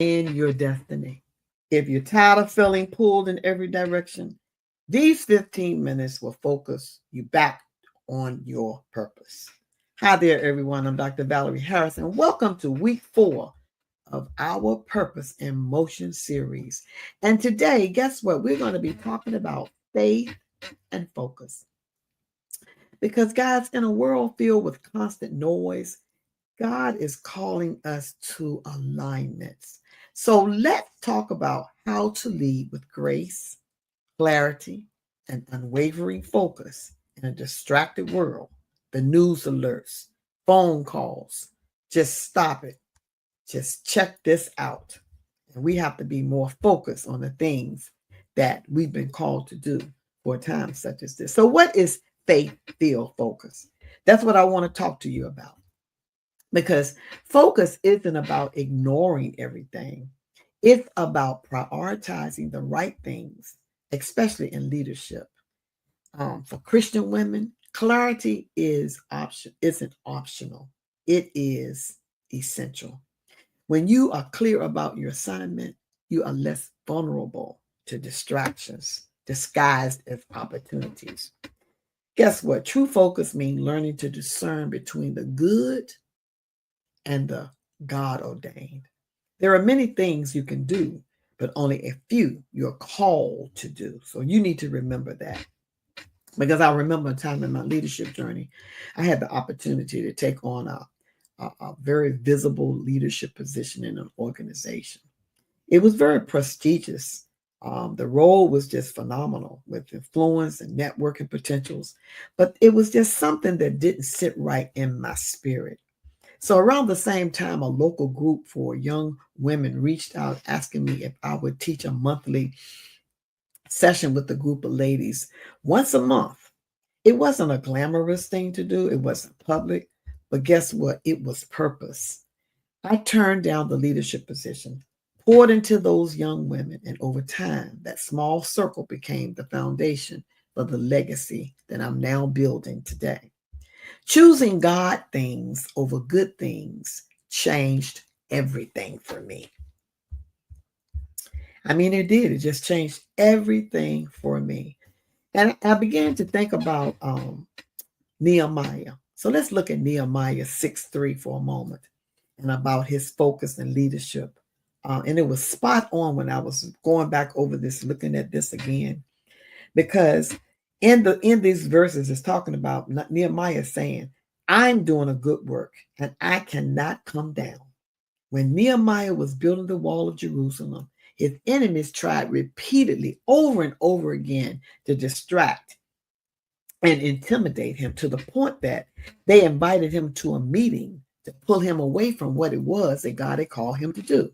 in your destiny. If you're tired of feeling pulled in every direction, these 15 minutes will focus you back on your purpose. Hi there, everyone. I'm Dr. Valerie Harris, and welcome to week 4 of our Purpose in Motion series. And today, guess what? We're going to be talking about faith and focus. Because, guys, in a world filled with constant noise, God is calling us to alignments. So let's talk about how to lead with grace, clarity, and unwavering focus in a distracted world. The news alerts, phone calls. Just stop it. Just check this out. And we have to be more focused on the things that we've been called to do for a time such as this. So, what is faith-filled focus? That's what I want to talk to you about. Because focus isn't about ignoring everything. It's about prioritizing the right things, especially in leadership. For Christian women, clarity isn't optional. It is essential. When you are clear about your assignment, you are less vulnerable to distractions disguised as opportunities. Guess what? True focus means learning to discern between the good and the God ordained. There are many things you can do, but only a few you're called to do. So you need to remember that. Because I remember a time in my leadership journey, I had the opportunity to take on a very visible leadership position in an organization. It was very prestigious. The role was just phenomenal with influence and networking potentials, but it was just something that didn't sit right in my spirit. So around the same time, a local group for young women reached out asking me if I would teach a monthly session with a group of ladies once a month. It wasn't a glamorous thing to do. It wasn't public, but guess what? It was purpose. I turned down the leadership position, poured into those young women, and over time, that small circle became the foundation for the legacy that I'm now building today. Choosing God things over good things changed everything for me. I mean, it did. It just changed everything for me. And I began to think about Nehemiah. So let's look at Nehemiah 6:3 for a moment and about his focus and leadership. And it was spot on when I was going back over this, looking at this again, because in these verses it's talking about Nehemiah saying, I'm doing a good work and I cannot come down. When Nehemiah was building the wall of Jerusalem, his enemies tried repeatedly over and over again to distract and intimidate him to the point that they invited him to a meeting to pull him away from what it was that God had called him to do.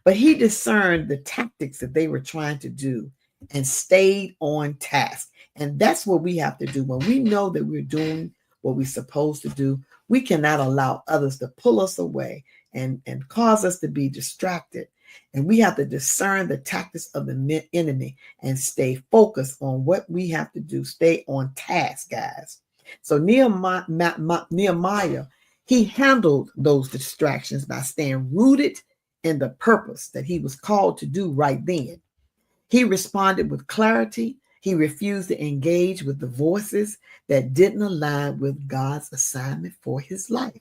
But he discerned the tactics that they were trying to do and stayed on task. And that's what we have to do. When we know that we're doing what we're supposed to do, we cannot allow others to pull us away and cause us to be distracted. And we have to discern the tactics of the enemy and stay focused on what we have to do. Stay on task, guys. So Nehemiah, he handled those distractions by staying rooted in the purpose that he was called to do right then. He responded with clarity. He refused to engage with the voices that didn't align with God's assignment for his life.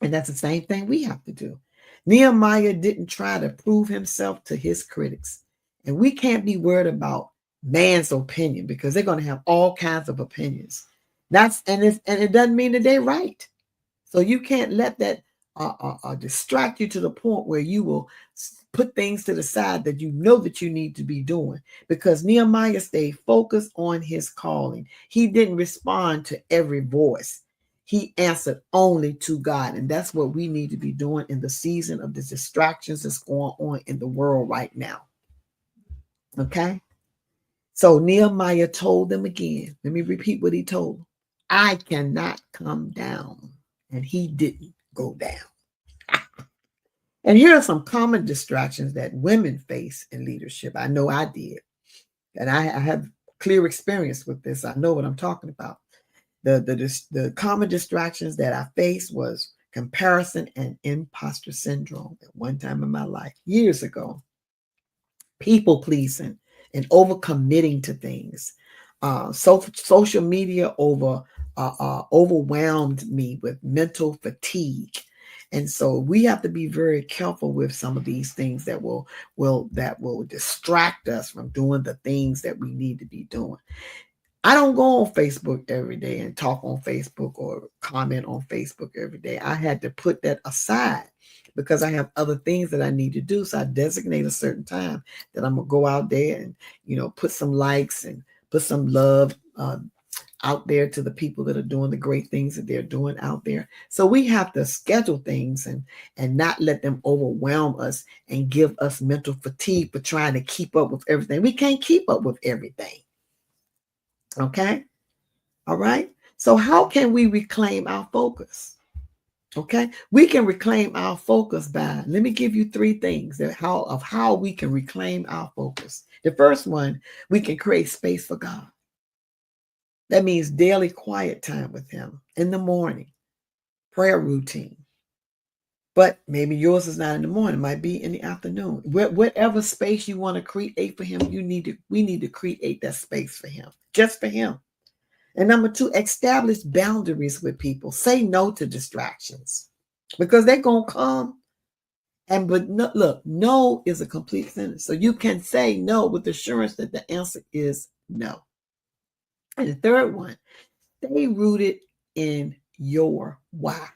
And that's the same thing we have to do. Nehemiah didn't try to prove himself to his critics. And we can't be worried about man's opinion because they're going to have all kinds of opinions. And it doesn't mean that they're right. So you can't let that distract you to the point where you will put things to the side that you know that you need to be doing, because Nehemiah stayed focused on his calling. He didn't respond to every voice. He answered only to God. And that's what we need to be doing in the season of the distractions that's going on in the world right now. Okay. So Nehemiah told them again. Let me repeat what he told them. I cannot come down. And he didn't go down. And here are some common distractions that women face in leadership. I know I did. And I have clear experience with this. I know what I'm talking about. The common distractions that I faced was comparison and imposter syndrome. At one time in my life, years ago, people pleasing and overcommitting to things. Social media overwhelmed me with mental fatigue. And so we have to be very careful with some of these things that will distract us from doing the things that we need to be doing. I don't go on Facebook every day and talk on Facebook or comment on Facebook every day. I had to put that aside because I have other things that I need to do. So I designate a certain time that I'm going to go out there and, put some likes and put some love out there to the people that are doing the great things that they're doing out there. So we have to schedule things and not let them overwhelm us and give us mental fatigue for trying to keep up with everything. We can't keep up with everything. Okay. All right. So how can we reclaim our focus? Okay. We can reclaim our focus by, let me give you 3 things of how we can reclaim our focus. The first one, we can create space for God. That means daily quiet time with him in the morning, prayer routine. But maybe yours is not in the morning, it might be in the afternoon. Whatever space you want to create for him, we need to create that space for him, just for him. And number 2, establish boundaries with people. Say no to distractions because they're going to come. Look, no is a complete sentence. So you can say no with assurance that the answer is no. And the third one, stay rooted in your why.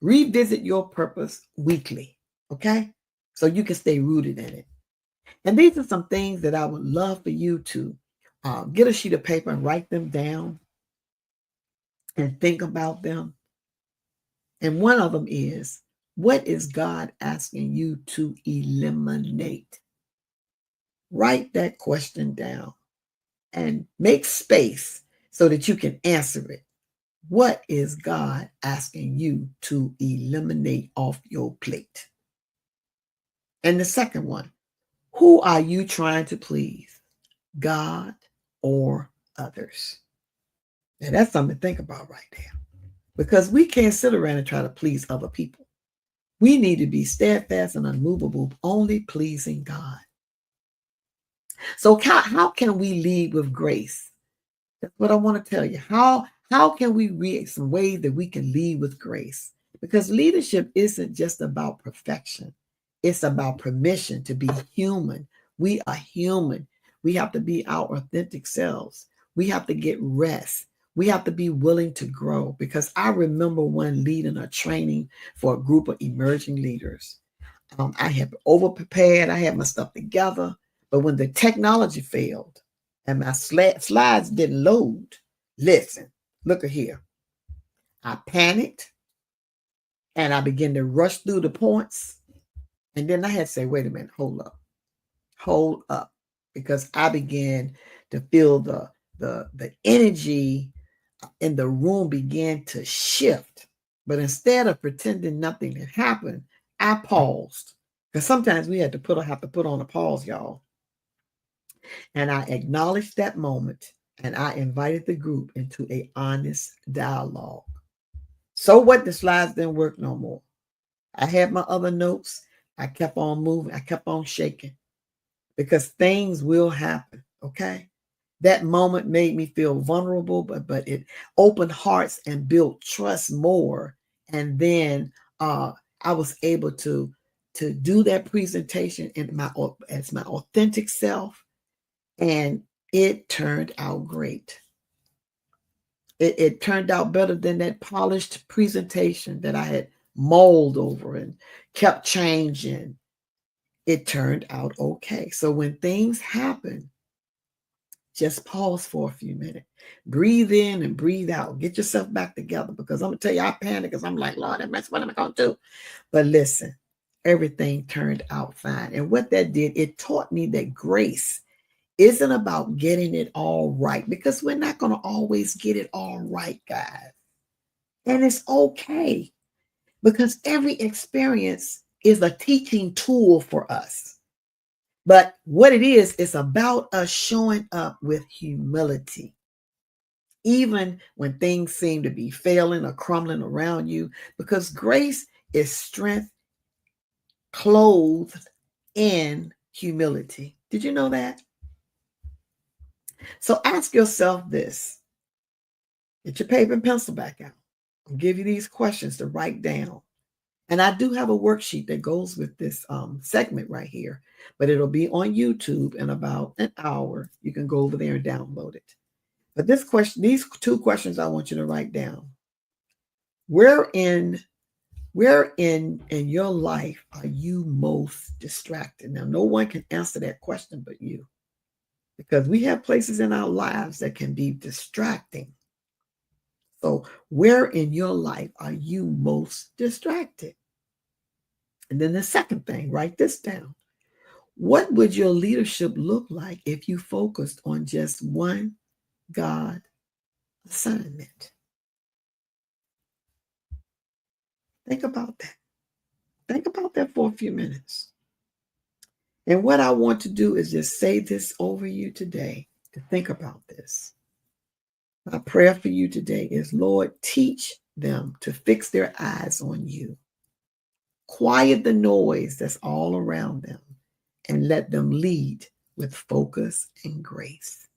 Revisit your purpose weekly, okay? So you can stay rooted in it. And these are some things that I would love for you to get a sheet of paper and write them down and think about them. And one of them is, what is God asking you to eliminate? Write that question down and make space so that you can answer it. What is God asking you to eliminate off your plate? And the second one, who are you trying to please? God or others? And that's something to think about right there. Because we can't sit around and try to please other people. We need to be steadfast and unmovable, only pleasing God. So how can we lead with grace? That's what I want to tell you. How can we read some ways that we can lead with grace? Because leadership isn't just about perfection. It's about permission to be human. We are human. We have to be our authentic selves. We have to get rest. We have to be willing to grow, because I remember one leading a training for a group of emerging leaders. I had over-prepared. I had my stuff together. But when the technology failed and my slides didn't load, listen, look at here. I panicked and I began to rush through the points. And then I had to say, wait a minute, hold up. Because I began to feel the energy in the room began to shift. But instead of pretending nothing had happened, I paused. Because sometimes we have to put on a pause, y'all. And I acknowledged that moment, and I invited the group into an honest dialogue. So what? The slides didn't work no more. I had my other notes. I kept on moving. I kept on shaking, because things will happen, okay? That moment made me feel vulnerable, but it opened hearts and built trust more. And then I was able to do that presentation as my authentic self, and it turned out great. It turned out better than that polished presentation that I had mulled over and kept changing. It turned out okay. So when things happen, just pause for a few minutes. Breathe in and breathe out. Get yourself back together, because I'm going to tell you, I panic because I'm like, Lord, what am I going to do? But listen, everything turned out fine. And what that did, it taught me that grace isn't about getting it all right, because we're not going to always get it all right, guys. And it's okay, because every experience is a teaching tool for us. But what it is, it's about us showing up with humility. even when things seem to be failing or crumbling around you, because grace is strength clothed in humility. Did you know that? So ask yourself this. Get your paper and pencil back out. I'll give you these questions to write down. And I do have a worksheet that goes with this segment right here, but it'll be on YouTube in about an hour. You can go over there and download it. But these two questions I want you to write down. Where in your life are you most distracted? Now, no one can answer that question but you, because we have places in our lives that can be distracting. So where in your life are you most distracted? And then the second thing, write this down. What would your leadership look like if you focused on just one God assignment? Think about that. Think about that for a few minutes. And what I want to do is just say this over you today, to think about this. My prayer for you today is, Lord, teach them to fix their eyes on you. Quiet the noise that's all around them and let them lead with focus and grace.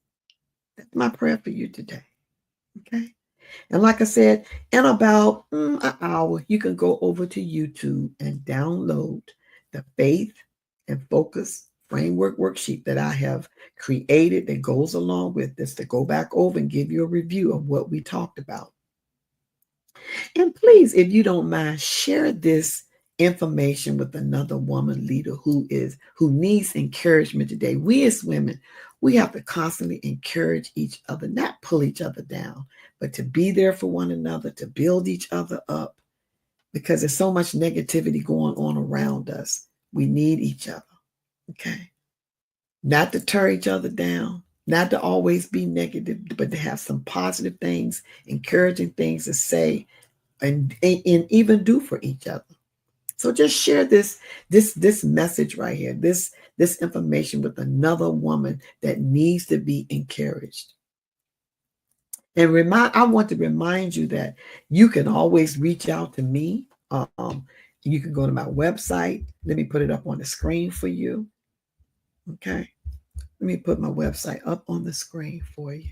That's my prayer for you today. Okay? And like I said, in about an hour, you can go over to YouTube and download the Faith and Focus Framework worksheet that I have created that goes along with this, to go back over and give you a review of what we talked about. And please, if you don't mind, share this information with another woman leader who needs encouragement today. We as women, we have to constantly encourage each other, not pull each other down, but to be there for one another, to build each other up, because there's so much negativity going on around us. We need each other, okay? Not to tear each other down, not to always be negative, but to have some positive things, encouraging things to say and even do for each other. So just share this message right here, this information with another woman that needs to be encouraged. And I want to remind you that you can always reach out to me. You can go to my website. Let me put it up on the screen for you. Okay. Let me put my website up on the screen for you.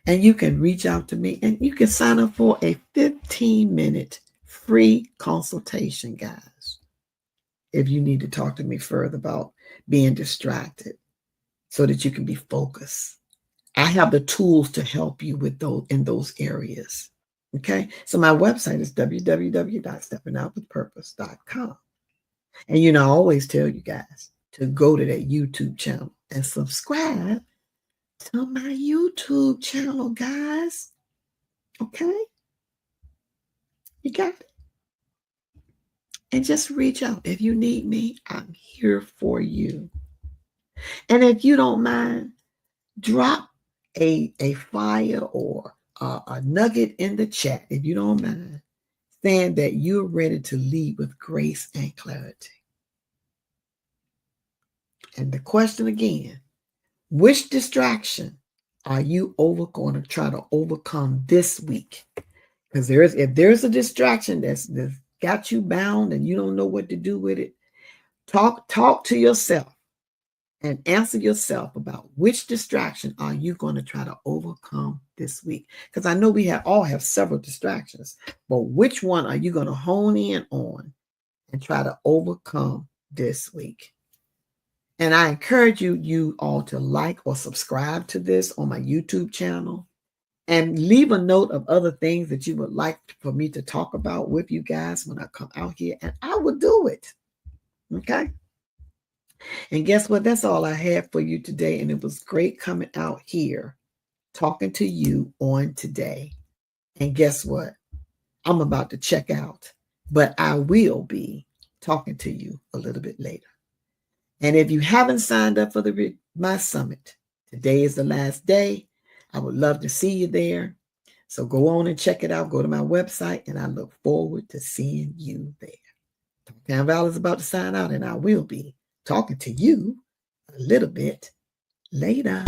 And you can reach out to me, and you can sign up for a 15-minute free consultation, guys, if you need to talk to me further about being distracted so that you can be focused. I have the tools to help you with those areas. Okay. So my website is www.steppingoutwithpurpose.com. And I always tell you guys to go to that YouTube channel and subscribe to my YouTube channel, guys. Okay? You got it? And just reach out. If you need me, I'm here for you. And if you don't mind, drop a fire or a nugget in the chat, if you don't mind, saying that you're ready to lead with grace and clarity. And the question again, which distraction are you going to try to overcome this week? Because if there's a distraction that's got you bound and you don't know what to do with it, talk to yourself and answer yourself about which distraction are you going to try to overcome this week? Because I know we all have several distractions, but which one are you going to hone in on and try to overcome this week? And I encourage you all to like or subscribe to this on my YouTube channel, and leave a note of other things that you would like for me to talk about with you guys when I come out here, and I will do it. Okay? And guess what? That's all I had for you today. And it was great coming out here, talking to you on today. And guess what? I'm about to check out, but I will be talking to you a little bit later. And if you haven't signed up for my summit, today is the last day. I would love to see you there. So go on and check it out. Go to my website, and I look forward to seeing you there. Now, Val is about to sign out, and I will be talking to you a little bit later.